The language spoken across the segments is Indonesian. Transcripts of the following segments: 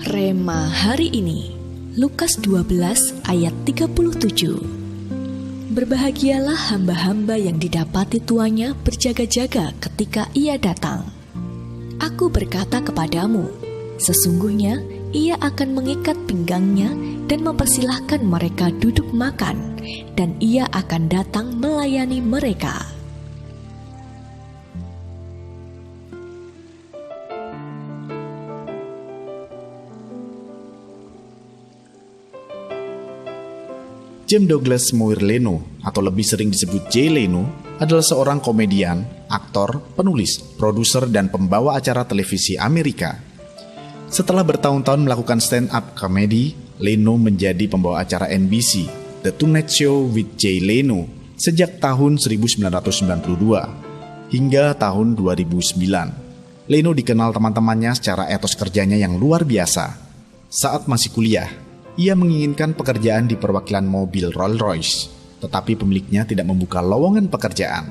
Rema hari ini, Lukas 12 ayat 37. Berbahagialah hamba-hamba yang didapati tuannya berjaga-jaga ketika ia datang. Aku berkata kepadamu, sesungguhnya ia akan mengikat pinggangnya dan mempersilahkan mereka duduk makan, dan ia akan datang melayani mereka. James Douglas Moir Leno, atau lebih sering disebut Jay Leno, adalah seorang komedian, aktor, penulis, produser, dan pembawa acara televisi Amerika. Setelah bertahun-tahun melakukan stand-up comedy, Leno menjadi pembawa acara NBC, The Tonight Show with Jay Leno, sejak tahun 1992 hingga tahun 2009. Leno dikenal teman-temannya secara etos kerjanya yang luar biasa. Saat masih kuliah, ia menginginkan pekerjaan di perwakilan mobil Rolls-Royce, tetapi pemiliknya tidak membuka lowongan pekerjaan.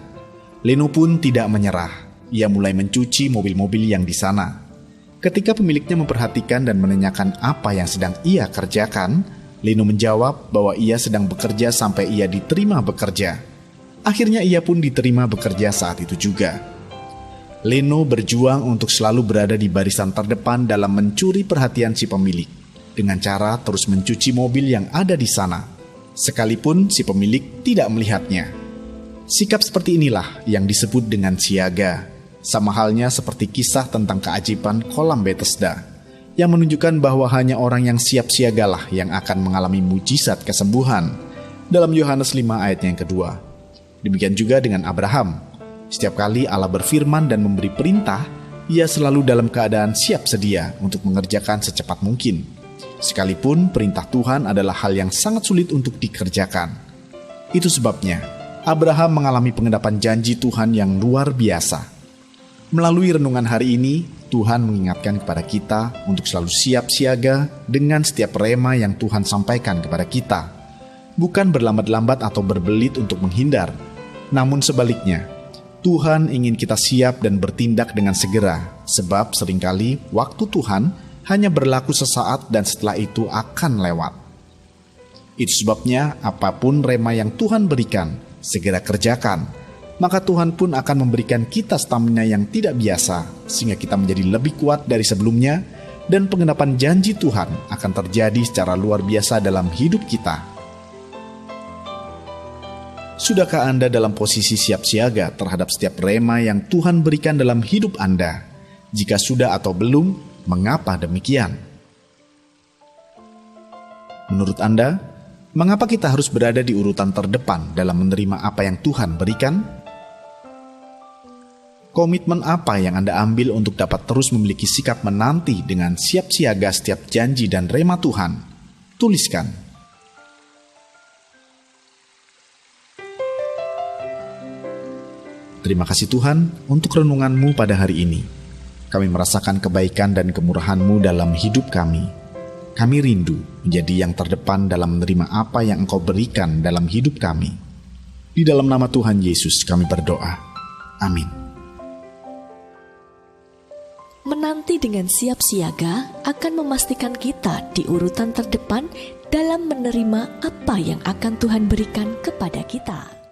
Leno pun tidak menyerah. Ia mulai mencuci mobil-mobil yang di sana. Ketika pemiliknya memperhatikan dan menanyakan apa yang sedang ia kerjakan, Leno menjawab bahwa ia sedang bekerja sampai ia diterima bekerja. Akhirnya ia pun diterima bekerja saat itu juga. Leno berjuang untuk selalu berada di barisan terdepan dalam mencuri perhatian si pemilik, dengan cara terus mencuci mobil yang ada di sana, sekalipun si pemilik tidak melihatnya. Sikap seperti inilah yang disebut dengan siaga, sama halnya seperti kisah tentang keajaiban kolam Bethesda, yang menunjukkan bahwa hanya orang yang siap siagalah yang akan mengalami mujizat kesembuhan, dalam Yohanes 5 ayat yang kedua. Demikian juga dengan Abraham. Setiap kali Allah berfirman dan memberi perintah, ia selalu dalam keadaan siap sedia untuk mengerjakan secepat mungkin, sekalipun perintah Tuhan adalah hal yang sangat sulit untuk dikerjakan. Itu sebabnya Abraham mengalami pengendapan janji Tuhan yang luar biasa. Melalui renungan hari ini, Tuhan mengingatkan kepada kita untuk selalu siap siaga dengan setiap rema yang Tuhan sampaikan kepada kita. Bukan berlambat-lambat atau berbelit untuk menghindar, namun sebaliknya, Tuhan ingin kita siap dan bertindak dengan segera, sebab seringkali waktu Tuhan hanya berlaku sesaat dan setelah itu akan lewat. Itu sebabnya apapun rema yang Tuhan berikan, segera kerjakan. Maka Tuhan pun akan memberikan kita stamina yang tidak biasa, sehingga kita menjadi lebih kuat dari sebelumnya, dan pengenapan janji Tuhan akan terjadi secara luar biasa dalam hidup kita. Sudahkah Anda dalam posisi siap siaga terhadap setiap rema yang Tuhan berikan dalam hidup Anda? Jika sudah atau belum, mengapa demikian? Menurut Anda, mengapa kita harus berada di urutan terdepan dalam menerima apa yang Tuhan berikan? Komitmen apa yang Anda ambil untuk dapat terus memiliki sikap menanti dengan siap siaga setiap janji dan rema Tuhan? Tuliskan. Terima kasih Tuhan untuk renungan-Mu pada hari ini. Kami merasakan kebaikan dan kemurahan-Mu dalam hidup kami. Kami rindu menjadi yang terdepan dalam menerima apa yang Engkau berikan dalam hidup kami. Di dalam nama Tuhan Yesus kami berdoa. Amin. Menanti dengan siap siaga akan memastikan kita di urutan terdepan dalam menerima apa yang akan Tuhan berikan kepada kita.